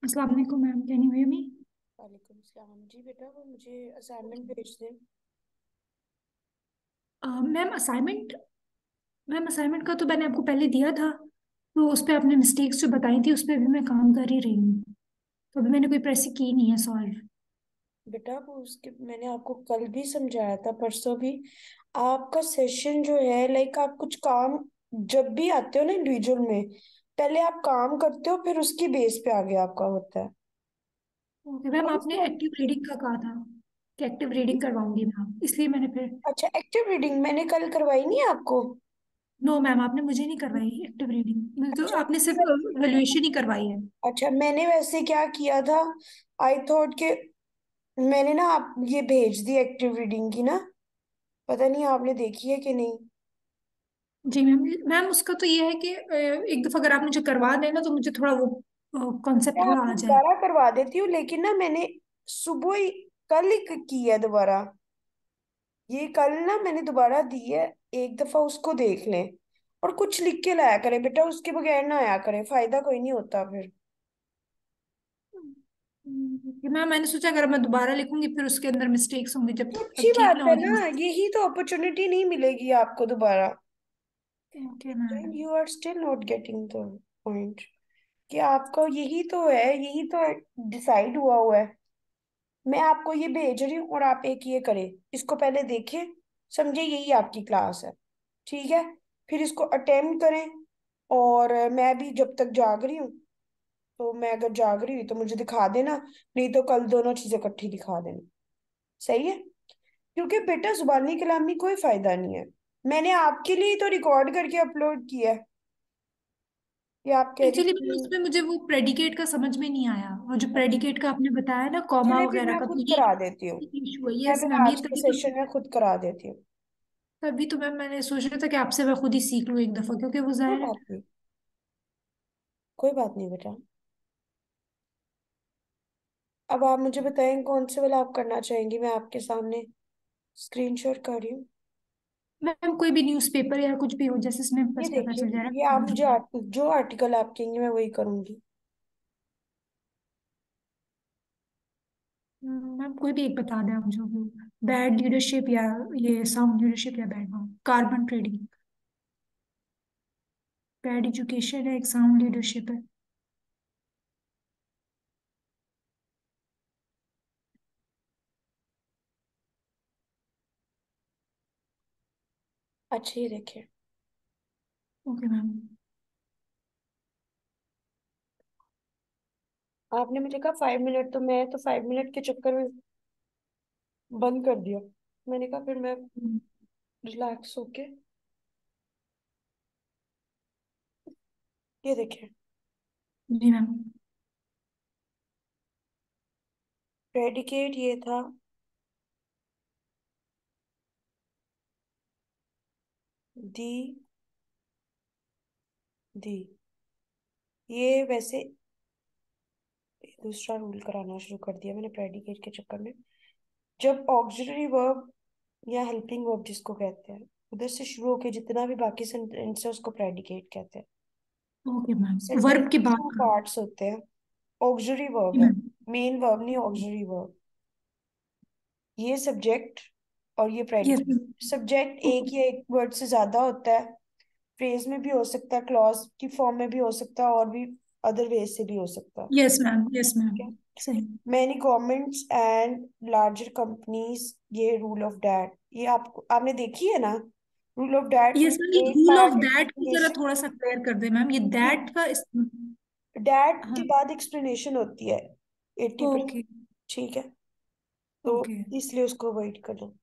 अस्सलाम वालेकुम ma'am, can you hear me? वालेकुम सलाम जी। बेटा वो मुझे असाइनमेंट भेज दें। मैम असाइनमेंट का तो मैंने आपको पहले दिया था। तो उस पर आपने मिस्टेक्स जो बताई थी उस पर भी मैं काम कर ही रही हूँ। तो अभी मैंने कोई प्रेस की नहीं है सॉल्व। बेटा वो उसके मैंने आपको कल भी समझाया था, परसों भी। आपका सेशन जो है, लाइक आप कुछ काम जब भी आते हो ना इंडिविजुअल में, पहले आप काम करते हो फिर उसकी बेस पे आगे आपका होता है। ओके मैम, वंस आपने एक्टिव रीडिंग का कहा था कि एक्टिव रीडिंग करवाऊंगी मैम, इसलिए मैंने फिर। अच्छा, एक्टिव रीडिंग मैंने कल करवाई नहीं है आपको? नो मैम, आपने मुझे नहीं करवाई एक्टिव रीडिंग, तो अच्छा आपने सिर्फ मैंने वैल्यूएशन ही करवाई है। अच्छा मैंने वैसे क्या किया था, आई थॉट के मैंने ना आप ये भेज दी एक्टिव रीडिंग की ना, पता नहीं आपने देखी है कि नहीं। जी मैम। मैम उसका तो ये है कि एक दफा अगर आप मुझे करवा देना तो मुझे थोड़ा वो मैं कॉन्सेप्ट थोड़ा आपको आ जाए। दोबारा करवा देती हूँ, लेकिन ना मैंने सुबह ही कल ही की है दोबारा। ये कल ना मैंने दोबारा दी है। एक दफा उसको देख लें और कुछ लिख के लाया करें बेटा, उसके बगैर ना आया करें, फायदा कोई नहीं होता फिर। मैम मैंने सोचा अगर मैं दोबारा लिखूंगी फिर उसके अंदर मिस्टेक्स होंगी, जब तो अच्छी तब ठीक बात ना है हो ना, जाए। यही तो अपॉर्चुनिटी नहीं मिलेगी आपको दोबारा। Okay and ma'am. You are still not getting the point कि आपका यही तो है, यही तो डिसाइड हुआ है। मैं आपको ये भेज रही हूँ और आप एक ये करें, इसको पहले देखें, समझे यही आपकी क्लास है, ठीक है? फिर इसको अटेम्प्ट करें। और मैं भी जब तक जाग रही हूँ, तो मैं अगर जाग रही हुई तो मुझे दिखा देना, नहीं तो कल दोनों चीजें इकट्ठी दिखा देना। सही है? क्योंकि बेटा जुबानी कलामी कोई फायदा नहीं है। मैंने आपके लिए तो रिकॉर्ड करके अपलोड किया है। ये आप कह रही एक्चुअली मैम थी। उसमें मुझे वो प्रेडिकेट का समझ में नहीं आया, और जो प्रेडिकेट का आपने बताया ना कॉमा चले फिर वगैरह मैं का, तो खुद ये करा देती हूँ। इशू है। मैं यस फिर मैम, ये आज के तभी तो। सेशन में खुद करा देती हूँ। तभी तो मैम मैंने सोच रहा था कि आपसे मैं खुद ही सीख लूँ एक दफा, क्योंकि वो कोई जाहिर है। बात नहीं, कोई बात नहीं बेटा। अब आप मुझे बताएं कौन से वाला आप करना चाहेंगी, मैं आपके सामने स्क्रीनशॉट कर रही हूँ। मैम कोई भी न्यूज़पेपर या कुछ भी हो, जैसे इसमें ये बस पता देखिए, चल जाए ये आप मुझे ना। जो आर्टिकल आप कहेंगे मैं वही करूंगी। मैम कोई भी एक बता दें आप जो भी। बैड लीडरशिप या ये साउंड लीडरशिप या bad carbon trading. Bad education है, एक साउंड लीडरशिप है। अच्छा ये देखिए, ओके मैम। आपने मुझे कहा 5 मिनट, तो मैं तो 5 मिनट के चक्कर में बंद कर दिया। मैंने कहा फिर मैं रिलैक्स होके, ये देखिए, जी मैम। प्रेडिकेट ये था, दी दी। ये वैसे दूसरा रूल कराना शुरू कर दिया मैंने प्रेडिकेट के चक्कर में। जब ऑक्सिलरी वर्ब या हेल्पिंग वर्ब जिसको कहते हैं, उधर से शुरू होके जितना भी बाकी सेंटेंस है उसको प्रेडिकेट कहते हैं। ओके मैम, सेंटेंस वर्ब के बाद टू का। पार्ट्स होते हैं। ऑक्सिलरी जी वर्ब है, मैम। मेन वर्ब नहीं, ऑक्सिलरी वर्ब। ये सब्जेक्ट और ये यस प्रेडिकेट। मैम। सब्जेक्ट एक या एक वर्ड से ज्यादा होता है। फ्रेज में भी हो सकता है, क्लॉज की फॉर्म में भी हो सकता है, और भी अदर वेज से भी हो सकता है। Yes ma'am, yes ma'am. ठीक है? सही। Many governments and larger companies, ये रूल ऑफ डैट, ये आपने देखी है ना? Rule of that yes ma'am, ये एक रूल ऑफ पार्ट दैट को जरा एक्सप्लेनेशन। थोड़ा सा क्लियर कर दे मैम, ये दैट का डैट के हाँ। बाद एक्सप्लेनेशन होती है 80%। ओके। ठीक है? तो ओके। इसलिए उसको अवॉइड करो।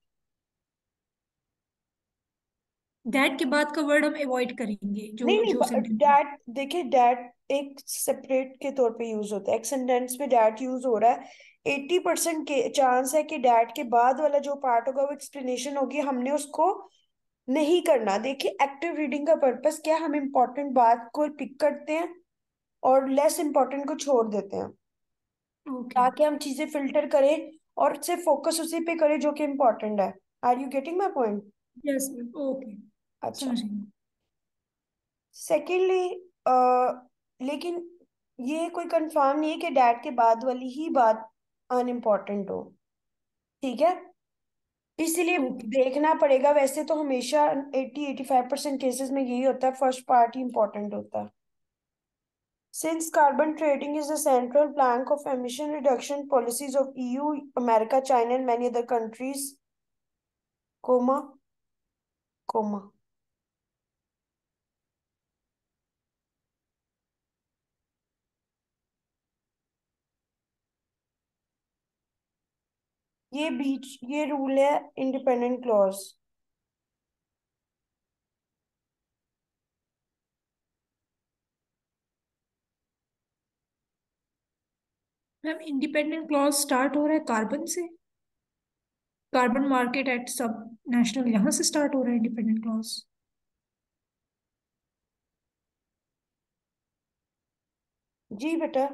दैट के बाद का वर्ड हम अवॉइड करेंगे, नहीं जो जो नहीं, सेंटेंस। डैट देखिए, डैट एक सेपरेट के तौर पे यूज होता है। एक सेंटेंस में डैट यूज हो रहा है, 80% के चांस है कि डैट के बाद वाला जो पार्ट होगा वो एक्सप्लेनेशन होगी, हमने उसको नहीं करना। देखिए एक्टिव रीडिंग का पर्पस क्या है, हम इंपॉर्टेंट बात को पिक करते हैं और लेस इंपॉर्टेंट को छोड़ देते हैं, ओके। ताकि हम चीजें फिल्टर करें और सिर्फ फोकस उसी पे करें जो कि इम्पोर्टेंट है। Are you getting my point? Yes ma'am. Okay. अच्छा। समझ गई। सेकेंडली, लेकिन ये कोई कंफर्म नहीं है कि डैट के बाद वाली ही बात अनइम्पोर्टेंट हो। ठीक है, इसीलिए ओके। देखना पड़ेगा। वैसे तो हमेशा 80-85% केसेस में यही होता है, फर्स्ट पार्ट ही इंपॉर्टेंट होता है। Since carbon trading is a central plank of emission reduction policies of EU, America, China, and many other countries, comma, comma. ये रूल है independent clause. Ma'am independent clause start हो रहा है carbon से। Carbon market at सब national, यहाँ से start हो रहा है इंडिपेंडेंट क्लॉज। जी बेटा,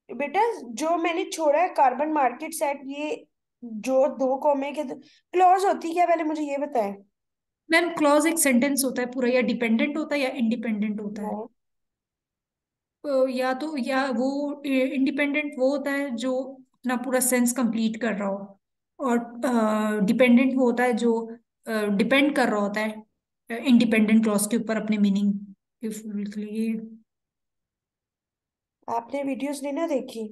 बेटा जो मैंने छोड़ा है कार्बन मार्केट सेट, ये जो दो कॉमे के क्लॉज होती क्या, पहले मुझे ये बताएं। मैम क्लॉज एक सेंटेंस होता है पूरा, या डिपेंडेंट होता है या इंडिपेंडेंट होता नो, है। या तो या वो इंडिपेंडेंट वो होता है जो अपना पूरा सेंस कंप्लीट कर रहा हो, और डिपेंडेंट वो होता है जो डिपेंड कर रहा होता है इंडिपेंडेंट क्लॉज के ऊपर अपने मीनिंग के के लिए। आपने वीडियोस नहीं ना देखी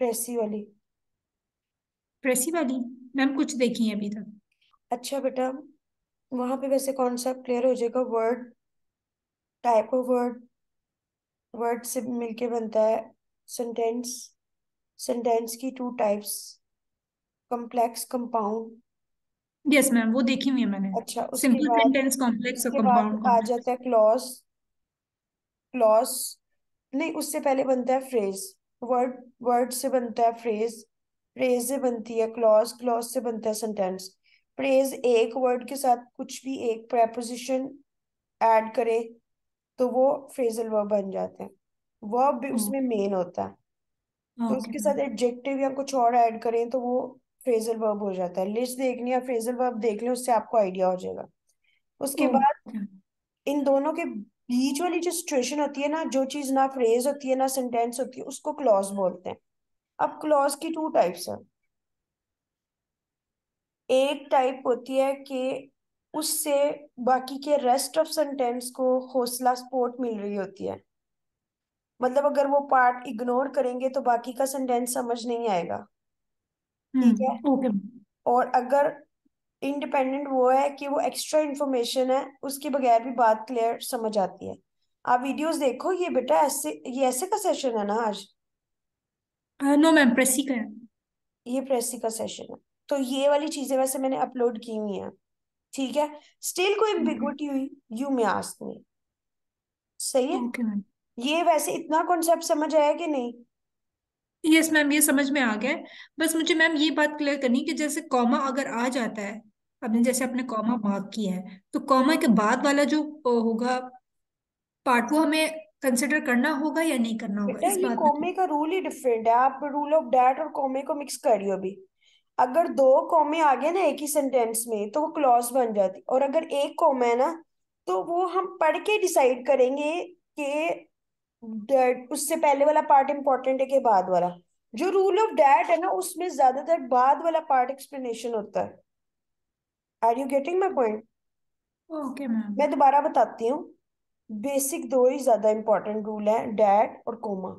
प्रेसी वाली? प्रेसी वाली? मैम कुछ देखी है अभी तक। अच्छा बेटा, वहां पे वैसे कॉन्सेप्ट क्लियर हो जाएगा। Word, type of word, word से मिलके बनता है सेंटेंस। सेंटेंस की two types, complex, compound. Yes ma'am, वो देखी हुई है मैंने। अच्छा, उसके सिंपल बाद, सेंटेंस कॉम्प्लेक्स और उसके बाद कंपाउंड आ कॉम्प्लेक्स। जाता है क्लॉज। क्लॉज नहीं, उससे पहले बनता है फ्रेज। वर्ड, वर्ड से बनता है फ्रेज, फ्रेज से बनती है क्लॉज, क्लॉज से बनता है सेंटेंस। फ्रेज एक वर्ड के साथ कुछ भी एक preposition ऐड करे तो वो फ्रेजल वर्ब बन जाते हैं। वर्ब भी उसमें मेन होता है, तो ओके उसके मैम। साथ एडजेक्टिव या कुछ और ऐड करें तो वो फ्रेजल वर्ब हो जाता है। लिस्ट देखनी है, फ्रेजल वर्ब देख लें, उससे आपको आइडिया हो जाएगा। उसके बाद ओके। इन दोनों के बीच वाली जो सिचुएशन होती है ना, जो चीज ना फ्रेज होती है ना सेंटेंस होती है, उसको क्लॉज बोलते हैं। अब क्लॉज की टू टाइप्स है। एक टाइप होती है कि उससे बाकी के रेस्ट ऑफ सेंटेंस को हौसला सपोर्ट मिल रही होती है। मतलब अगर वो पार्ट इग्नोर करेंगे तो बाकी का सेंटेंस समझ नहीं आएगा। ठीक है। ओके। और अगर इंडिपेंडेंट वो है कि वो एक्स्ट्रा इंफॉर्मेशन है, उसके बगैर भी बात क्लियर समझ आती है। आप वीडियोस देखो ये बेटा, ऐसे ये ऐसे का सेशन है ना आज? नो मैम, प्रेसी का है। ये प्रेसी का सेशन है। तो ये वाली चीजें वैसे मैंने अपलोड की हुई हैं। ठीक है। स्टिल कोई ओके। एम्बिगुइटी हुई, यू मे आस्क मी। सही है। Okay ma'am. ये वैसे इतना कॉन्सेप्ट समझ आया कि नहीं? यस मैम, ये समझ में आ गया है। बस मुझे मैम ये बात क्लियर करनी कि जैसे कॉमा अगर आ जाता है, आपने जैसे अपने कॉमा मार्क किया है, तो कॉमा के बाद वाला जो होगा पार्ट, वो हमें कंसिडर करना होगा या नहीं करना होगा, बेटा इस ये बात में कॉमे का रूल ही डिफरेंट है। आप रूल ऑफ डैट और कॉमे को मिक्स कर रही हो अभी। अगर दो कॉमे आ गए ना एक ही सेंटेंस में तो वो क्लॉज बन जाती, और अगर एक कॉमा है ना तो वो हम पढ़ के डिसाइड करेंगे कि उससे पहले वाला पार्ट इंपॉर्टेंट है कि बाद वाला। जो रूल ऑफ डैट है ना उसमें ज्यादातर बाद वाला पार्ट एक्सप्लेनेशन होता है। Are you getting my point? Okay ma'am. मैं दोबारा बताती हूँ। बेसिक दो ही ज्यादा इंपॉर्टेंट रूल है, डैट और कोमा।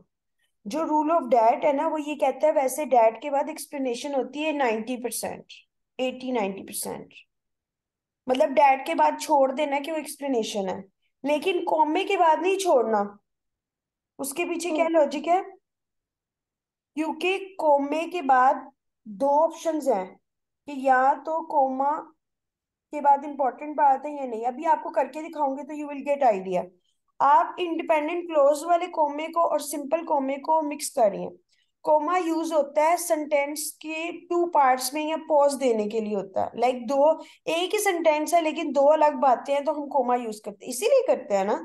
जो रूल ऑफ डैट है ना वो ये कहता है, वैसे डैट के बाद एक्सप्लेनेशन होती है 90%, 80-90%। मतलब डैट के बाद छोड़ देना कि वो एक्सप्लेनेशन है, लेकिन कॉमे के बाद नहीं छोड़ना। उसके पीछे क्या लॉजिक है? क्योंकि कोमे के बाद दो ऑप्शंस हैं कि या तो कोमा के बाद इंपॉर्टेंट बात है या नहीं। अभी आपको करके दिखाऊंगे तो यू विल गेट आइडिया। आप इंडिपेंडेंट क्लोज वाले कोमे को और सिंपल कोमे को मिक्स करिए। कोमा यूज होता है सेंटेंस के टू पार्ट्स में या पॉज देने के लिए होता है। लाइक दो, एक ही सेंटेंस है लेकिन दो अलग बातें हैं तो हम कोमा यूज करते हैं, इसीलिए करते हैं ना।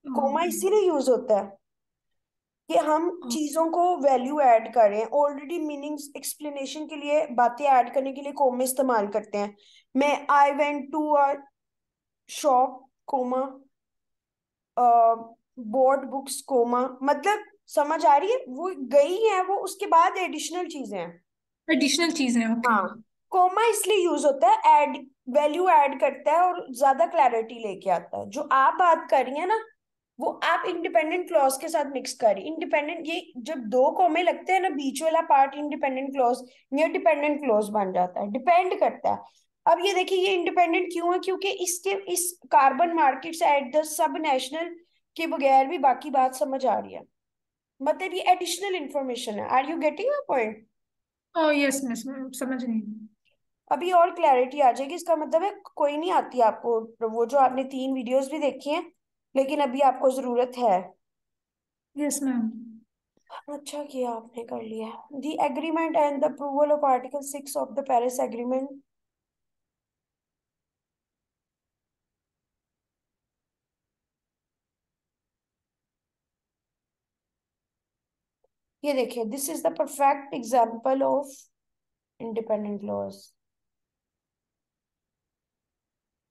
Coma okay. इसीलिए यूज होता है कि हम चीजों को वैल्यू ऐड करें। ऑलरेडी मीनिंग्स एक्सप्लेनेशन के लिए, बातें ऐड करने के लिए कोमे इस्तेमाल करते हैं। मैं I went to a shop, comma, board books comma, मतलब समझ आ रही है, वो गई है वो, उसके बाद एडिशनल चीजें हैं। एडिशनल चीजें, ओके। हाँ, कोमा इसलिए यूज होता है, ऐड, वैल्यू ऐड करता है और ज्यादा क्लैरिटी लेके आता है। जो आप बात कर रही है ना, वो आप इंडिपेंडेंट क्लॉज के साथ मिक्स कर रही। इंडिपेंडेंट, ये जब दो कोमे लगते हैं ना, बीच वाला पार्ट इंडिपेंडेंट क्लॉज या डिपेंडेंट क्लॉज बन जाता है, डिपेंड करता है। अब ये देखिए, ये इंडिपेंडेंट क्यों है? क्योंकि इसके इस carbon markets at the sub national के बगैर भी बाकी बात समझ आ रही है। मतलब ये एडिशनल इंफॉर्मेशन है। Are you getting my point? Oh yes, मैं समझ रही हूँ। अभी और क्लैरिटी आ जाएगी। इसका मतलब है कोई नहीं आती आपको वो जो आपने 3 वीडियोस भी देखी हैं, लेकिन अभी आपको जरूरत है। Yes ma'am. अच्छा किया आपने कर लिया। The agreement and the approval of article 6 of the Paris agreement. ये देखिए, this is the perfect example of independent laws.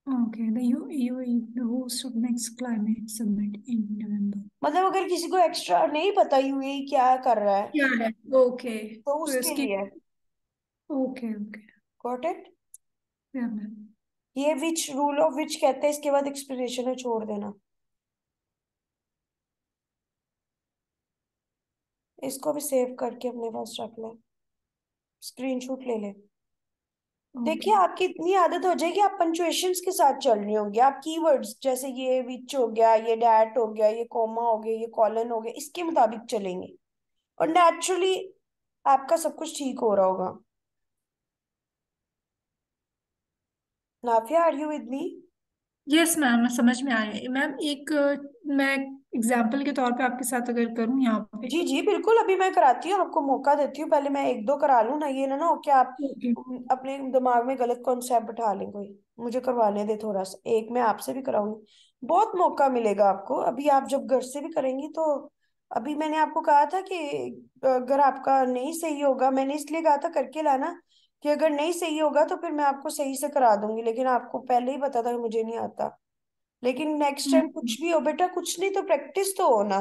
Okay, the UAE, the host of next climate summit in November। मतलब अगर किसी को एक्स्ट्रा नहीं पता UAE क्या कर रहा है, क्या है? ओके, तो तो उसके इसकी, लिए। Okay okay. Got it? या मैम। ये विच, रूल ऑफ विच कहते हैं, इसके बाद एक्सप्लेनेशन है, छोड़ देना। इसको भी सेव करके अपने पास रख ले, स्क्रीनशॉट ले ले। ओके। देखिए, आपकी इतनी आदत हो जाएगी, आप पंचुएशंस के साथ चल रही होंगी। आप कीवर्ड्स जैसे ये विच हो गया, ये डैट हो गया, ये कोमा हो गया, ये कॉलन हो गया, इसके मुताबिक चलेंगे और नेचुरली आपका सब कुछ ठीक हो रहा होगा। Nafia, are you with me? Yes ma'am, मैं समझ में आ रही है मैम। एक मैं एग्जाम्पल के तौर पे आपके साथ अगर करूँ यहाँ पे। जी जी बिल्कुल, अभी मैं कराती हूँ, आपको मौका देती हूँ। पहले मैं एक दो करा लूँ ना, ये ना हो कि आप ओके। अपने दिमाग में गलत कॉन्सेप्ट बैठा लें कोई। मुझे करवाने दे थोड़ा सा, एक मैं आपसे भी कराऊंगी। बहुत मौका मिलेगा आपको अभी, आप जब घर से भी करेंगी तो। अभी मैंने आपको कहा था कि अगर आपका नहीं सही होगा, मैंने इसलिए कहा था करके लाना, कि अगर नहीं सही होगा तो फिर मैं आपको सही से करा दूंगी। लेकिन आपको पहले ही पता था कि मुझे नहीं आता। लेकिन नेक्स्ट टाइम हम्म, कुछ भी हो बेटा, कुछ नहीं तो प्रैक्टिस तो हो ना।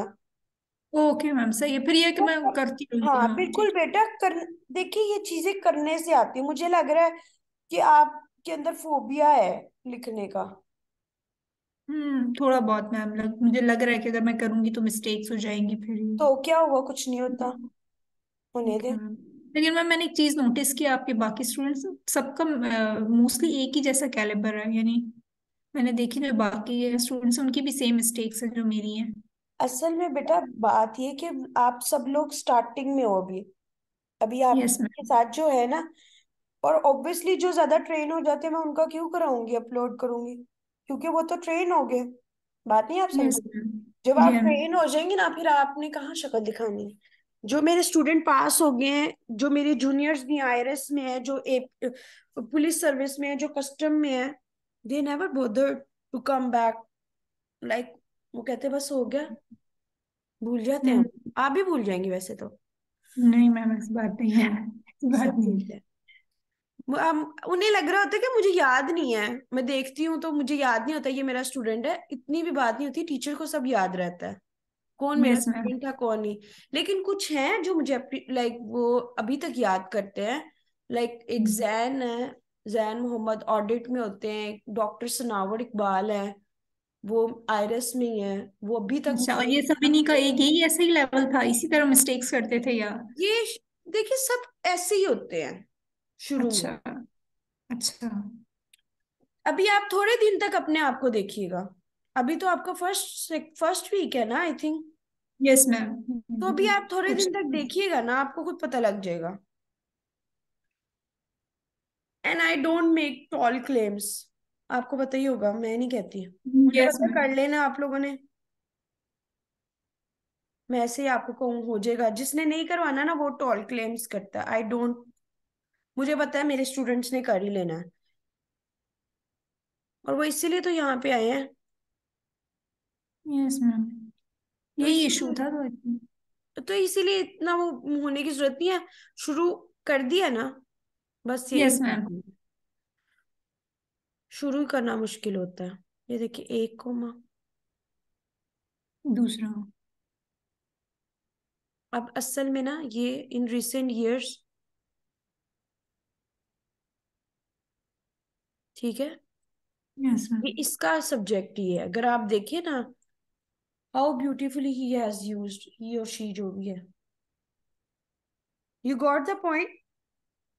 ओके मैम, सही है फिर, ये कि वो मैं करती रहूंगी, हाँ हाँ बिल्कुल ठीक। बेटा, कर। देखिए, ये चीजें करने से आती है। मुझे लग रहा है कि आपके अंदर फोबिया है लिखने का। थोड़ा बहुत मैम, मुझे लग रहा है कि अगर मैं करूंगी तो मिस्टेक्स हो जाएंगी फिर ये। तो क्या हुआ? कुछ नहीं होता, होने ठीक दे। है मैम। लेकिन मैम, मैंने एक चीज नोटिस की, आपके बाकी स्टूडेंट्स सबका मोस्टली एक ही जैसा कैलिबर है, यानी मैंने देखी जो बाकी स्टूडेंट्स हैं उनकी भी सेम मिस्टेक्स हैं जो मेरी हैं। असल में बेटा बात ये कि आप सब लोग स्टार्टिंग में हो अभी। अभी यस आपके मैम। साथ जो है ना, और ऑब्वियसली जो ज्यादा ट्रेन हो जाते हैं, मैं उनका क्यों कराऊंगी, अपलोड करूंगी? क्योंकि वो तो ट्रेन हो गए। बात नहीं आप यस समझे? मैम। जब जी आप मैम। ट्रेन हो जाएंगे ना, फिर आपने कहाँ शक्ल दिखानी है। जो मेरे स्टूडेंट पास हो गए हैं, जो मेरे जूनियर्स भी आईआरएस में है, जो एक पुलिस सर्विस में है, जो कस्टम में है, they never bother to come back. Like, वो कहते बस हो गया, भूल जाते हैं। हम्म, आप भी भूल जाएंगे वैसे तो। नहीं मैम, ऐसी बात नहीं है, ऐसी बात सब नहीं है। भूलते हैं। उन्हें लग रहा होता है कि मुझे याद नहीं है। मैं देखती हूँ तो मुझे याद नहीं होता ये मेरा स्टूडेंट है, इतनी भी बात नहीं होती। टीचर को सब याद रहता है, कौन मेरा यस मैम। स्टूडेंट था कौन नहीं। लेकिन कुछ हैं जो मुझे लाइक वो अभी तक याद करते हैं। लाइक एक जैन है, जैन मोहम्मद ऑडिट में होते हैं। डॉक्टर सनावर इकबाल है, वो आईरस में ही है, वो अभी तक अच्छा, और मुझे। ये सब इन्हीं का एक यही ऐसा ही लेवल था, इसी तरह मिस्टेक्स करते थे या? ये देखिए, सब ऐसे ही होते हैं शुरू में। अच्छा। अच्छा। अभी आप थोड़े दिन तक अपने आप को देखिएगा। अभी तो आपका फर्स्ट फर्स्ट वीक है ना, आई थिंक। Yes ma'am. तो अभी आप थोड़े कुछ। दिन तक देखिएगा ना, आपको खुद पता लग जाएगा। And I don't make toll claims. आपको पता ही होगा, मैं नहीं कहती। मुझे यस पता है, मैम। कर लेना आप लोगों ने। मैं ऐसे ही आपको कहूँ हो जाएगा। जिसने नहीं करवाना ना, वो टॉल क्लेम्स करता है। I don't. मुझे पता है मेरे स्टूडेंट्स ने कर ही लेना है, और वो इसीलिए तो यहाँ पे आए हैं। यस मैम, तो यही इशू इसीलिए था तो। तो इसीलिए इतना वो होने की जरूरत नहीं है। शुरू कर दिया ना, बस यही। Yes ma'am. शुरू करना मुश्किल होता है। ये देखिए, 1 कोमा। दूसरा। अब असल में ना ये इन रिसेंट ईयर्स, ठीक है, यस मैम। ये इसका सब्जेक्ट ही है। अगर आप देखिए ना, how beautifully he has used, he और शी जो भी है। You got the point.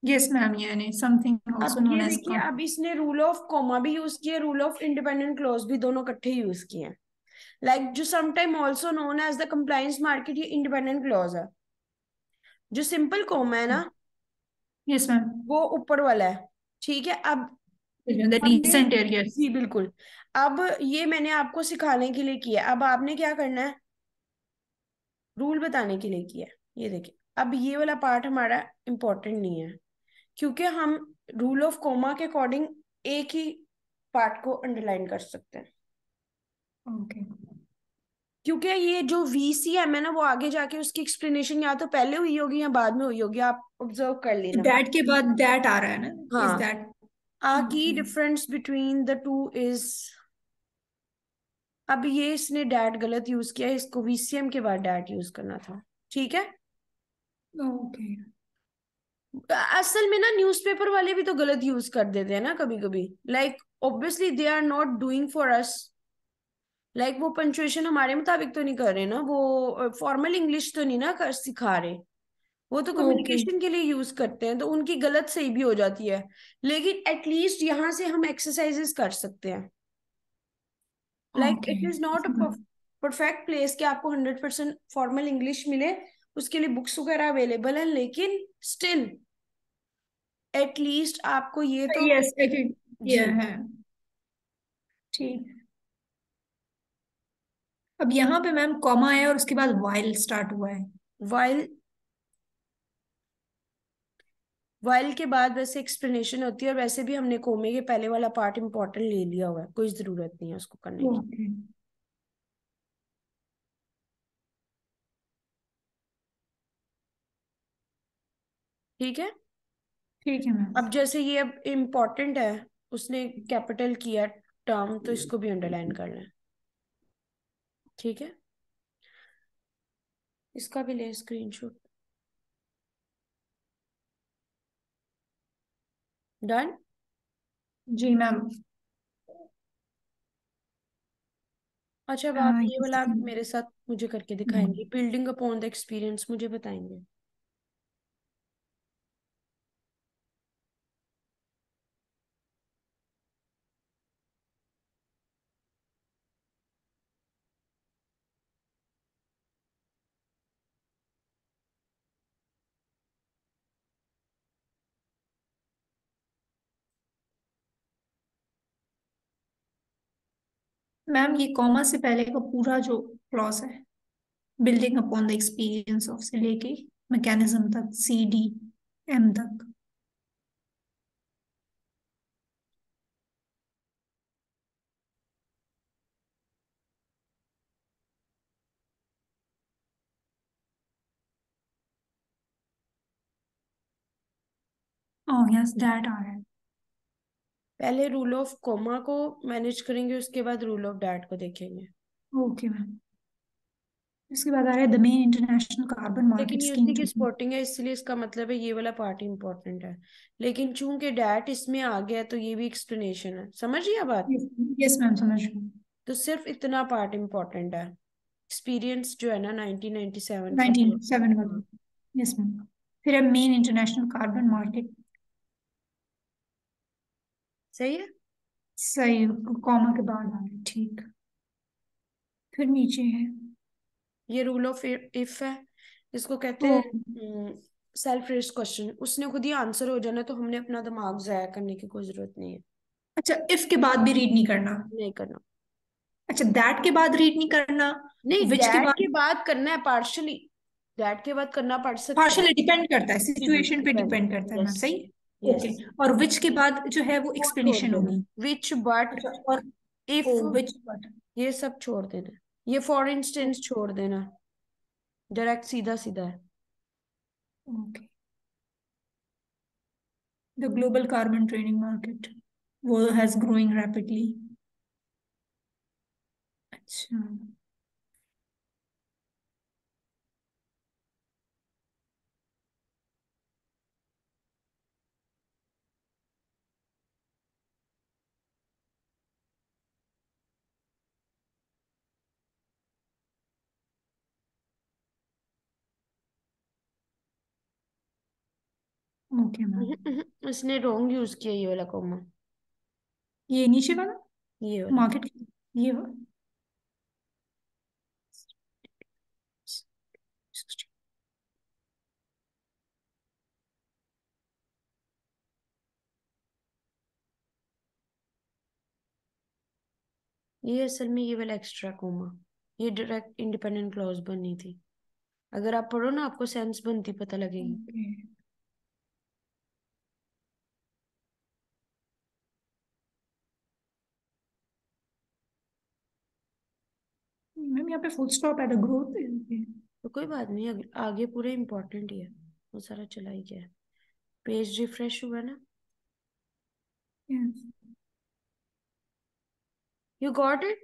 Yes ma'am, यानी समथिंग अब आल्सो नोन ये एज देखिए, अब इसने रूल ऑफ कॉमा भी यूज किया, रूल ऑफ इंडिपेंडेंट क्लॉज भी, दोनों इकट्ठे यूज किए हैं। लाइक जो sometime also known as the compliance market, ये इंडिपेंडेंट क्लॉज है। जो सिंपल कॉमा है ना, यस मैम। वो ऊपर वाला है। ठीक है। अब द हमने, रीसेंट एरियर्स। जी बिल्कुल, अब ये मैंने आपको सिखाने के लिए किया, अब आपने क्या करना है, रूल बताने के लिए किया है। ये देखिए, अब ये वाला पार्ट हमारा इंपॉर्टेंट नहीं है, क्योंकि हम रूल ऑफ कोमा के अकॉर्डिंग एक ही पार्ट को अंडरलाइन कर सकते हैं। ओके। क्योंकि ये जो वीसीएम है ना, वो आगे जाके उसकी एक्सप्लेनेशन या तो पहले हुई होगी या बाद में हुई होगी, आप ऑब्जर्व कर लेना। दैट के बाद दैट आ रहा है ना? इज हाँ। दैट? आ की okay. Difference between the two is, अब ये इसने डैट गलत यूज किया है, इसको वीसीएम के बाद डैट यूज करना था। ठीक है। ओके। असल में ना न्यूज़पेपर वाले भी तो गलत यूज कर देते हैं ना कभी कभी। Like obviously they are not doing for us. Like वो पंचुएशन हमारे मुताबिक तो नहीं कर रहे ना, वो फॉर्मल इंग्लिश तो नहीं ना कर सिखा रहे, वो तो ओके। कम्युनिकेशन के लिए यूज करते हैं, तो उनकी गलत सही भी हो जाती है। लेकिन एटलीस्ट यहाँ से हम एक्सरसाइजेस कर सकते हैं। Like okay. It is not a perfect place कि आपको 100% फॉर्मल इंग्लिश मिले, उसके लिए बुक्स वगैरह अवेलेबल है, लेकिन स्टिल एटलीस्ट आपको ये तो, यस, एग्री। जी। ये है। ठीक। अब यहाँ पे मैम कॉमा है और उसके बाद वाइल स्टार्ट हुआ है। वाइल, वाइल के बाद वैसे एक्सप्लेनेशन होती है, और वैसे भी हमने कोमे के पहले वाला पार्ट इंपॉर्टेंट ले लिया हुआ है, कोई जरूरत नहीं है उसको करने की। ओके। ठीक है। ठीक है मैम। अब जैसे ये अब इम्पोर्टेंट है, उसने कैपिटल किया टर्म, तो इसको भी अंडरलाइन करना है। ठीक है। इसका भी ले स्क्रीनशॉट। डन। जी मैम। अच्छा, अब आप ये yes, वाला आप मेरे साथ मुझे करके दिखाएंगे, बिल्डिंग अपॉन द एक्सपीरियंस, मुझे बताएंगे। मैम ये कॉमा से पहले का पूरा जो क्लॉज है, building upon the experience of से लेके मैकेनिज्म तक, CDM तक। ओह यस, दैट आ रहा है। पहले रूल ऑफ कोमा को मैनेज करेंगे, उसके बाद रूल ऑफ डैट को देखेंगे। Okay ma'am. इसके बाद आ रहा है द मेन इंटरनेशनल कार्बन लेकिन मार्केट ये स्कीम उसी की टू। स्पॉटिंग है, इसलिए इसका मतलब है ये वाला पार्ट इंपॉर्टेंट है। लेकिन चूंकि डैट इसमें आ गया, तो ये भी एक्सप्लेनेशन है, समझिए बात। यस मैम, समझ गई। तो सिर्फ इतना पार्ट इंपॉर्टेंट है। एक्सपीरियंस जो है ना 1997 का वो। 1907 हाँ। वाला। Yes ma'am. फिर है मेन इंटरनेशनल कार्बन मार्केट। सही है। सही। कॉमा के बाद आ रहा है, ठीक। फिर नीचे है। ये रूल ऑफ इफ है, इसको कहते ओ। हैं सेल्फ रेस्ड क्वेश्चन। उसने खुद ही आंसर हो जाना, तो हमने अपना दिमाग जाया करने की कोई जरूरत नहीं है। अच्छा, इफ के बाद भी रीड नहीं करना? नहीं करना। अच्छा, दैट के बाद रीड नहीं करना? नहीं, विच के डैट बाद? के बाद करना है पार्शली, डैट के बाद करना पड़ सकता है। पार्शियली डिपेंड करता है, जी बिल्कुल सिचुएशन पे डिपेंड। डिपेंड करता है मैम, यस। सही। यस। ओके। और विच के बाद जो है वो वो छोड़ एक्सप्लेनेशन देना, होगी? विच बट अच्छा। और इफ, ओ विच बट। ये सब छोड़ देना। ये फॉर इंस्टेंस छोड़ देना, डायरेक्ट सीधा सीधा है। Okay. The global carbon trading market वो हैज ग्रोइंग रैपिडली। अच्छा। Okay ma'am. उसने रॉन्ग यूज किया ये वाला कॉमा। ये नीचे वाला ये वाला। मार्केट, ये वाला। ये असल में ये वाला एक्स्ट्रा कोमा, ये डायरेक्ट इंडिपेंडेंट क्लॉज बननी थी। अगर आप पढ़ो ना आपको सेंस बनती पता लगेगी। ओके मैम, यहाँ पे full stop at the growth. तो कोई बात नहीं, आगे पूरे इंपॉर्टेंट ही है, वो सारा चला ही गया है। पेज रिफ्रेश हुआ ना? You got it?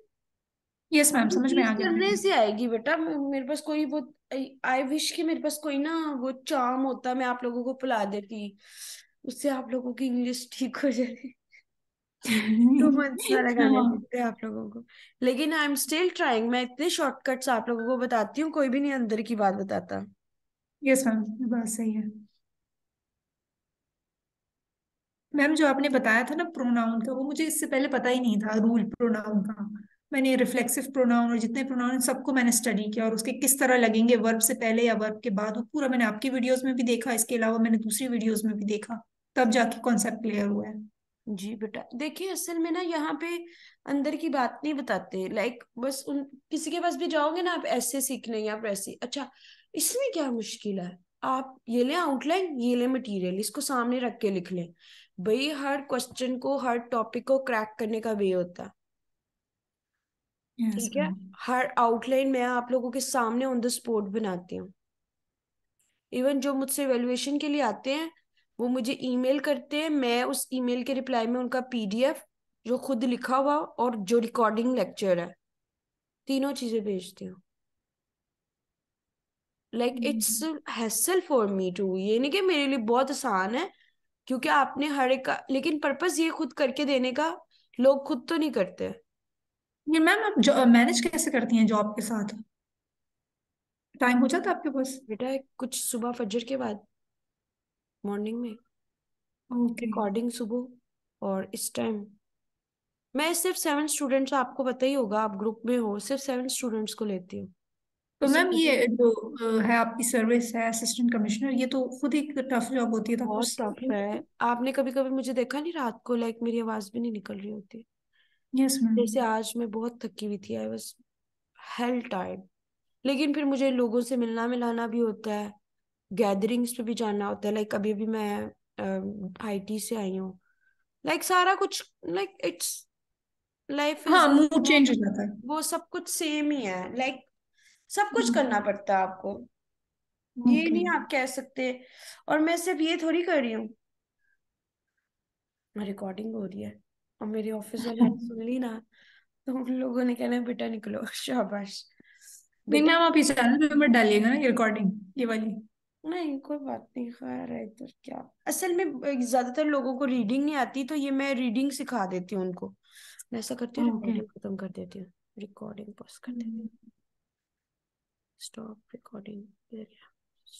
Yes ma'am, समझ में चीज आ गया करने मुझे। से आएगी बेटा, मेरे पास कोई वो, आई विश कि मेरे पास कोई ना वो चार्म होता, मैं आप लोगों को पिला देती, उससे आप लोगों की इंग्लिश ठीक हो जाए। 2 मंथ्स ना लगाने हाँ। पड़ते आप लोगों को। लेकिन आई एम स्टिल ट्राइंग, मैं इतने शॉर्टकट्स आप लोगों को बताती हूँ, कोई भी नहीं अंदर की बात बताता। यस मैम, बात सही है। मैम जो आपने बताया था ना प्रोनाउन का, वो मुझे इससे पहले पता ही नहीं था, रूल प्रोनाउन का। मैंने रिफ्लेक्सिव प्रोनाउन और जितने प्रोनाउन सबको मैंने स्टडी किया, और उसके किस तरह लगेंगे वर्ब से पहले या वर्ब के बाद, वो पूरा मैंने आपकी वीडियोस में भी देखा, इसके अलावा मैंने दूसरी वीडियोस में भी देखा। तब जाके कॉन्सेप्ट क्लियर हुआ है। जी बेटा देखिए, असल में ना यहाँ पे अंदर की बात नहीं बताते, लाइक बस उन किसी के पास भी जाओगे ना, आप ऐसे सीख लेंगे, आप ऐसे, अच्छा इसमें क्या मुश्किल है, आप ये ले आउटलाइन, ये ले मटेरियल, इसको सामने रख के लिख लें। भाई हर क्वेश्चन को, हर टॉपिक को क्रैक करने का वे होता है। यस ठीक है। मैम। हर आउटलाइन मैं आप लोगों के सामने ऑन द स्पॉट बनाती हूँ। इवन जो मुझसे इवेल्युएशन के लिए आते हैं, वो मुझे ईमेल करते हैं, मैं उस ईमेल के रिप्लाई में उनका पीडीएफ, जो खुद लिखा हुआ और जो रिकॉर्डिंग लेक्चर है, तीनों चीजें भेजती हूँ। Like it's hassle for me too, ये नहीं कि मेरे लिए बहुत आसान है, क्योंकि आपने हर एक का, लेकिन पर्पस ये खुद करके देने का, लोग खुद तो नहीं करते। ये मैम आप मैनेज कैसे करती हैं जॉब के साथ? टाइम हो जाता है आपके पास? बेटा कुछ सुबह फजर के बाद, मॉर्निंग में, ओके। रिकॉर्डिंग सुबह, और इस टाइम मैं सिर्फ 7 स्टूडेंट्स, आपको पता ही होगा, आप ग्रुप में हो, सिर्फ 7 स्टूडेंट्स को लेती हूँ। तो इससे मैम मुझे ये जो है आपकी सर्विस है असिस्टेंट कमिश्नर, ये तो खुद ही टफ जॉब होती है, तो बहुत टफ है। आपने कभी कभी मुझे देखा नहीं रात को, लाइक मेरी आवाज भी नहीं निकल रही होती। Yes ma'am. जैसे आज मैं बहुत थकी हुई थी, आई वॉज हेल टायर्ड। लेकिन फिर मुझे लोगों से मिलना मिलाना भी होता है, गैदरिंग्स पे भी जाना होता है, लाइक अभी अभी मैं आईटी से आई हूँ, लाइक सारा कुछ, लाइक इट्स, लाइफ हाँ, इज, मूड चेंज हो जाता है। वो सब कुछ सेम ही है, लाइक सब कुछ करना पड़ता है आपको, ये ओके। नहीं आप कह सकते। और मैं सिर्फ ये थोड़ी कर रही हूँ, रिकॉर्डिंग हो रही है, और मेरे ऑफिस वाले ने सुन ली ना, तो उन लोगों ने कहना बेटा निकलो। शाबाश नहीं बेटा। मैम, आप इस चैनल पे मत डालिएगा ना ये रिकॉर्डिंग, ये वाली। नहीं कोई बात नहीं, खैर है तो क्या, असल में ज्यादातर लोगों को रीडिंग नहीं आती, तो ये मैं रीडिंग सिखा देती हूँ उनको। मैं ऐसा करती हूँ, ओके। रिकॉर्डिंग खत्म कर देती हूँ, रिकॉर्डिंग पॉज कर देती हूँ, स्टॉप रिकॉर्डिंग।